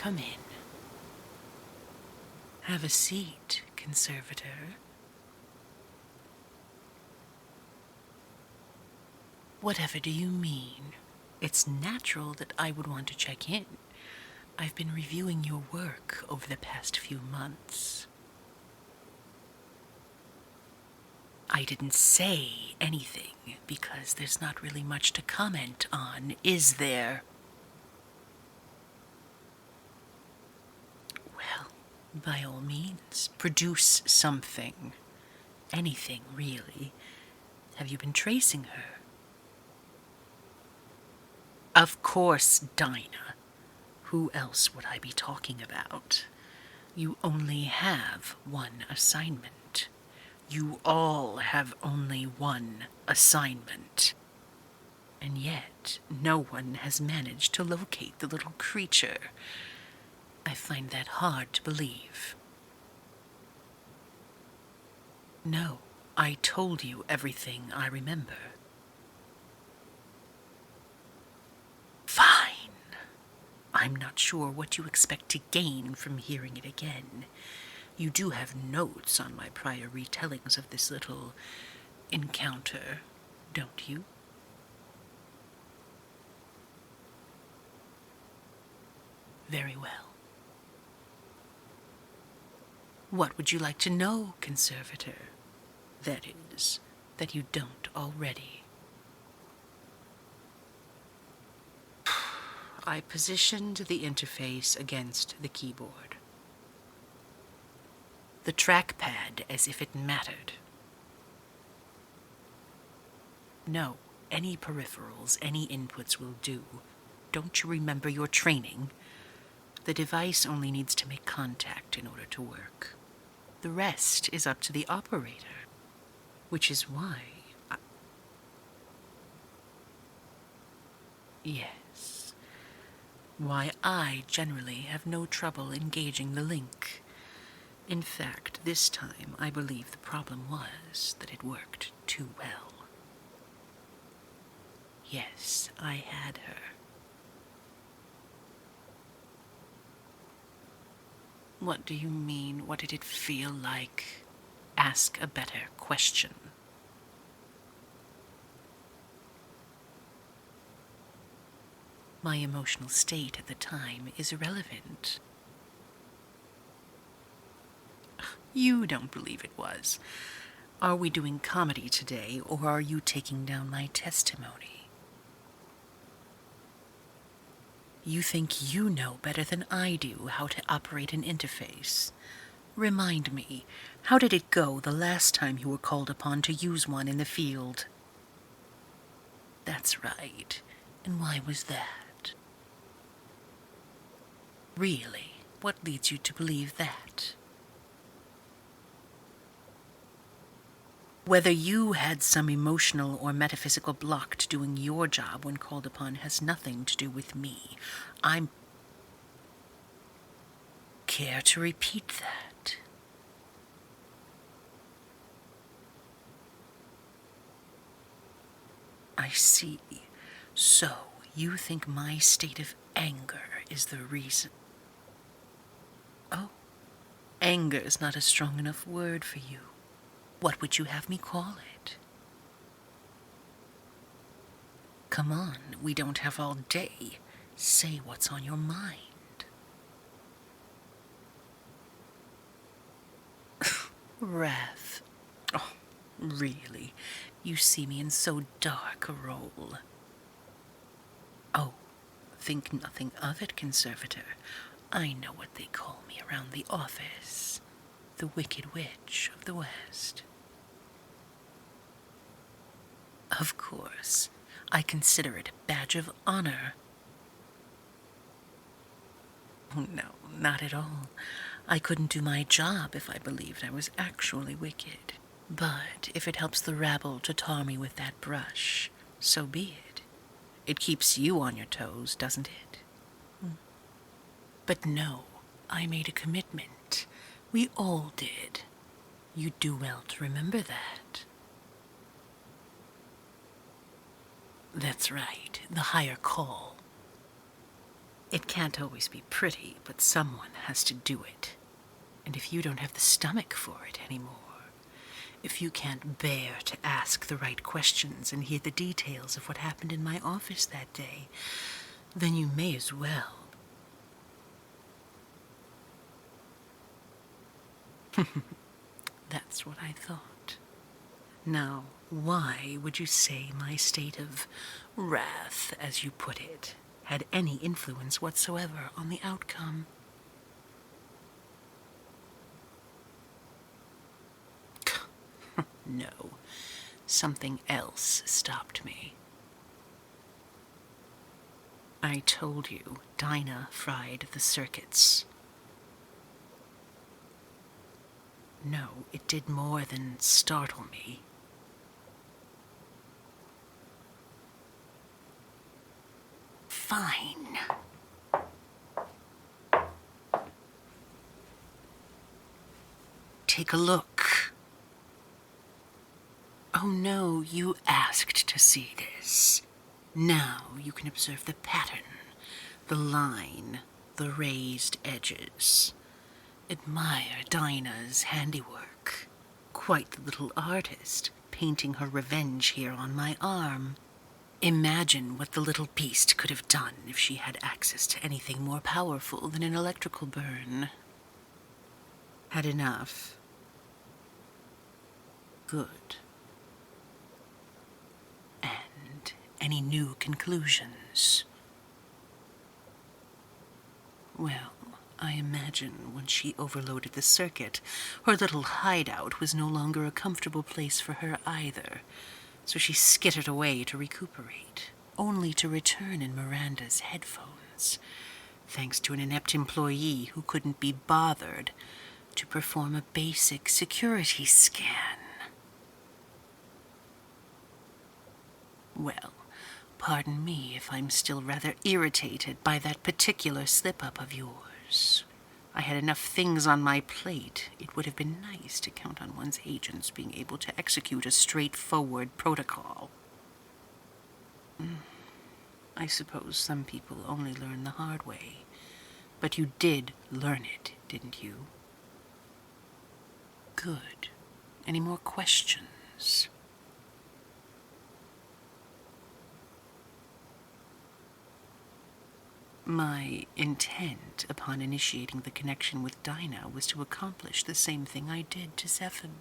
Come in. Have a seat, Conservator. Whatever do you mean? It's natural that I would want to check in. I've been reviewing your work over the past few months. I didn't say anything because there's not really much to comment on, is there? Well, by all means, produce something. Anything, really. Have you been tracing her? Of course, Dinah. Who else would I be talking about? You only have one assignment. You all have only one assignment. And yet, no one has managed to locate the little creature. I find that hard to believe. No, I told you everything I remember. Fine. I'm not sure what you expect to gain from hearing it again. You do have notes on my prior retellings of this little encounter, don't you? Very well. What would you like to know, Conservator? That is, that you don't already. I positioned the interface against the keyboard. The trackpad as if it mattered. No, any peripherals, any inputs will do. Don't you remember your training? The device only needs to make contact in order to work. The rest is up to the operator, which is why Yes. Why I generally have no trouble engaging the link. In fact, this time I believe the problem was that it worked too well. Yes, I had her. What do you mean? What did it feel like? Ask a better question. My emotional state at the time is irrelevant. You don't believe it was. Are we doing comedy today, or are you taking down my testimony? You think you know better than I do how to operate an interface. Remind me, how did it go the last time you were called upon to use one in the field? That's right. And why was that? Really? What leads you to believe that? Whether you had some emotional or metaphysical block to doing your job when called upon has nothing to do with me. Care to repeat that? I see. So, you think my state of anger is the reason? Oh, anger is not a strong enough word for you. What would you have me call it? Come on, we don't have all day. Say what's on your mind. Wrath. Oh, really? You see me in so dark a role. Oh, think nothing of it, Conservator. I know what they call me around the office. The Wicked Witch of the West. Of course, I consider it a badge of honor. No, not at all. I couldn't do my job if I believed I was actually wicked. But if it helps the rabble to tar me with that brush, so be it. It keeps you on your toes, doesn't it? But no, I made a commitment. We all did. You'd do well to remember that. That's right, the higher call. It can't always be pretty, but someone has to do it. And if you don't have the stomach for it anymore, if you can't bear to ask the right questions and hear the details of what happened in my office that day, then you may as well. That's what I thought. Now, why would you say my state of wrath, as you put it, had any influence whatsoever on the outcome? No, something else stopped me. I told you Dinah fried the circuits. No, it did more than startle me. Fine. Take a look. Oh no, you asked to see this. Now you can observe the pattern, the line, the raised edges. Admire Dinah's handiwork. Quite the little artist, painting her revenge here on my arm. Imagine what the little beast could have done if she had access to anything more powerful than an electrical burn. Had enough? Good. And any new conclusions? Well, I imagine when she overloaded the circuit, her little hideout was no longer a comfortable place for her either, so she skittered away to recuperate, only to return in Miranda's headphones, thanks to an inept employee who couldn't be bothered to perform a basic security scan. Well, pardon me if I'm still rather irritated by that particular slip-up of yours. I had enough things on my plate. It would have been nice to count on one's agents being able to execute a straightforward protocol. I suppose some people only learn the hard way. But you did learn it, didn't you? Good. Any more questions? My intent upon initiating the connection with Dinah was to accomplish the same thing I did to Zephan.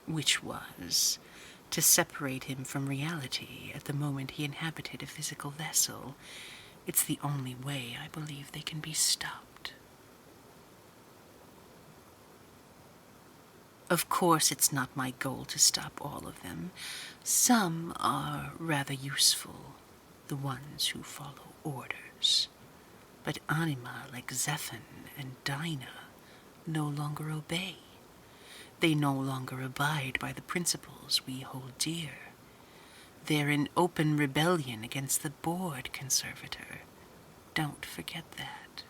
Which was to separate him from reality at the moment he inhabited a physical vessel. It's the only way I believe they can be stopped. Of course, it's not my goal to stop all of them. Some are rather useful, the ones who follow orders. But anima like Zephan and Dinah no longer obey. They no longer abide by the principles we hold dear. They're in open rebellion against the board, Conservator. Don't forget that.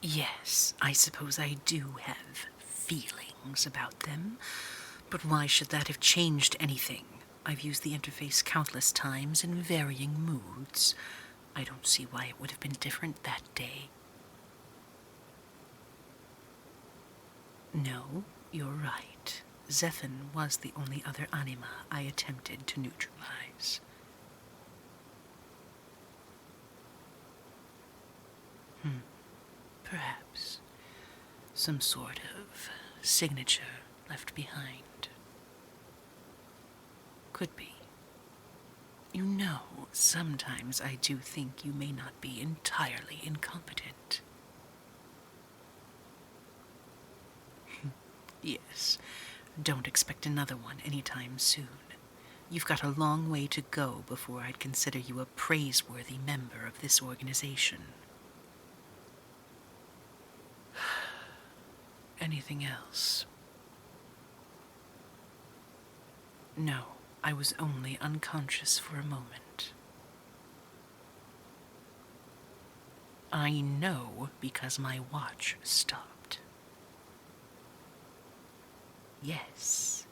Yes, I suppose I do have feelings about them, but why should that have changed anything? I've used the interface countless times in varying moods. I don't see why it would have been different that day. No, you're right. Zephan was the only other anima I attempted to neutralize. Perhaps some sort of signature left behind. Could be. You know, sometimes I do think you may not be entirely incompetent. Yes, don't expect another one anytime soon. You've got a long way to go before I'd consider you a praiseworthy member of this organization. Anything else? No, I was only unconscious for a moment. I know because my watch stopped. Yes,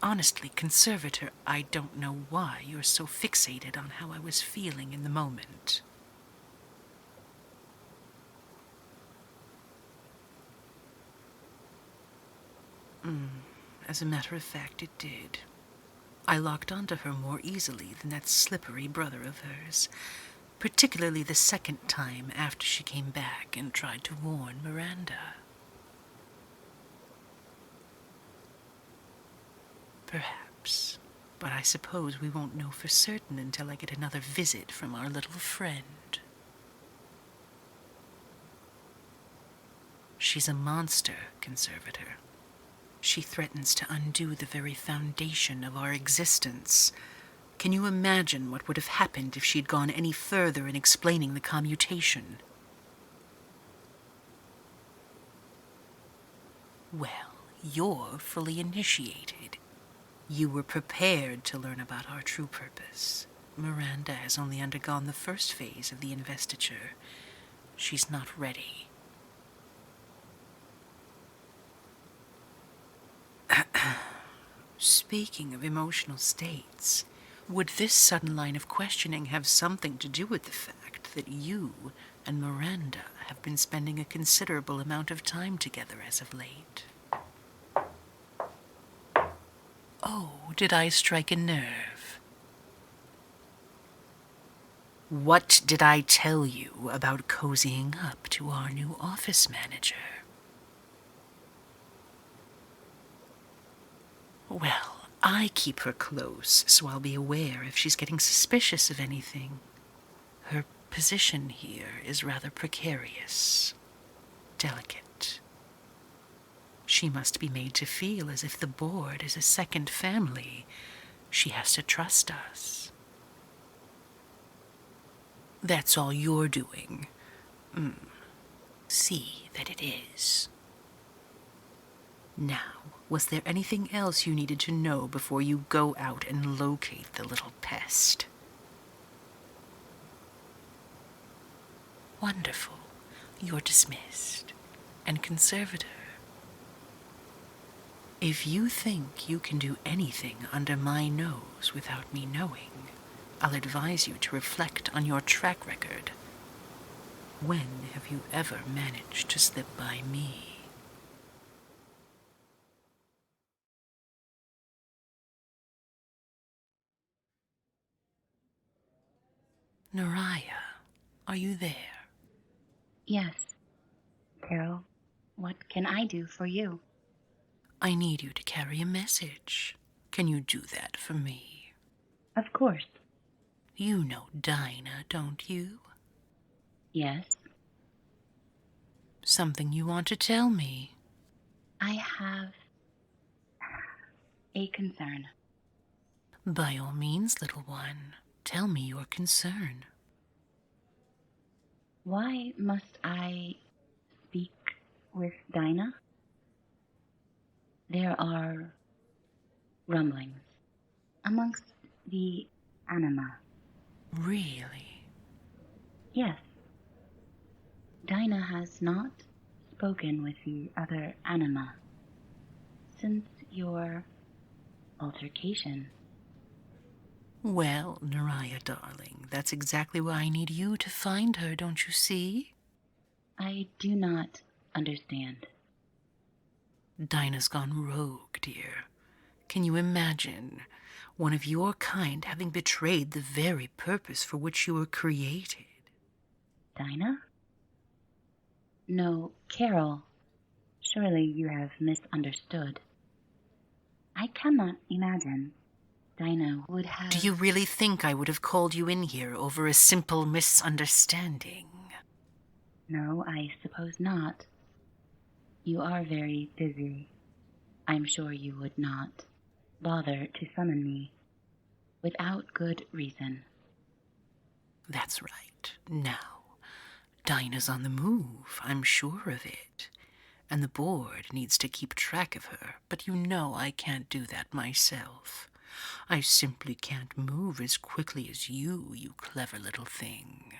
Honestly, Conservator, I don't know why you're so fixated on how I was feeling in the moment. As a matter of fact, it did. I locked onto her more easily than that slippery brother of hers, particularly the second time after she came back and tried to warn Miranda. Perhaps, but I suppose we won't know for certain until I get another visit from our little friend. She's a monster, Conservator. She threatens to undo the very foundation of our existence. Can you imagine what would have happened if she'd gone any further in explaining the commutation? Well, you're fully initiated. You were prepared to learn about our true purpose. Miranda has only undergone the first phase of the investiture. She's not ready. Speaking of emotional states, would this sudden line of questioning have something to do with the fact that you and Miranda have been spending a considerable amount of time together as of late? Oh, did I strike a nerve? What did I tell you about cozying up to our new office manager? Well, I keep her close, so I'll be aware if she's getting suspicious of anything. Her position here is rather precarious, delicate. She must be made to feel as if the board is a second family. She has to trust us. That's all you're doing. See that it is. Now, was there anything else you needed to know before you go out and locate the little pest? Wonderful. You're dismissed. And Conservator, if you think you can do anything under my nose without me knowing, I'll advise you to reflect on your track record. When have you ever managed to slip by me? Naraya, are you there? Yes. Carol, what can I do for you? I need you to carry a message. Can you do that for me? Of course. You know Dinah, don't you? Yes. Something you want to tell me? I have a concern. By all means, little one, tell me your concern. Why must I speak with Dinah? There are rumblings amongst the anima. Really? Yes. Dinah has not spoken with the other anima since your altercation. Well, Naraya, darling, that's exactly why I need you to find her, don't you see? I do not understand. Dinah's gone rogue, dear. Can you imagine one of your kind having betrayed the very purpose for which you were created? Dinah? No, Carol. Surely you have misunderstood. I cannot imagine Dinah would have... Do you really think I would have called you in here over a simple misunderstanding? No, I suppose not. You are very busy. I'm sure you would not bother to summon me without good reason. That's right. Now, Dinah's on the move, I'm sure of it. And the board needs to keep track of her, but you know I can't do that myself. I simply can't move as quickly as you clever little thing.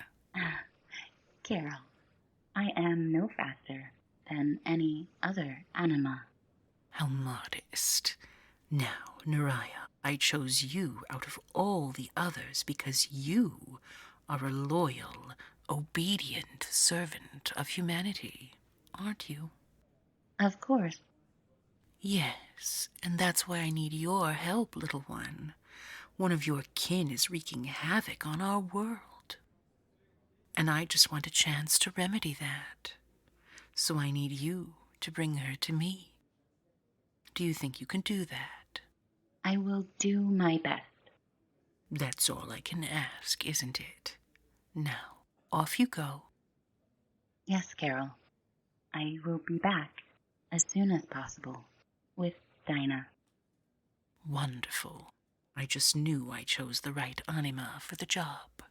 Carol, I am no faster than any other anima. How modest. Now, Nariah, I chose you out of all the others because you are a loyal, obedient servant of humanity, aren't you? Of course. Yes, and that's why I need your help, little one. One of your kin is wreaking havoc on our world. And I just want a chance to remedy that. So I need you to bring her to me. Do you think you can do that? I will do my best. That's all I can ask, isn't it? Now, off you go. Yes, Carol. I will be back as soon as possible with Dinah. Wonderful. I just knew I chose the right anima for the job.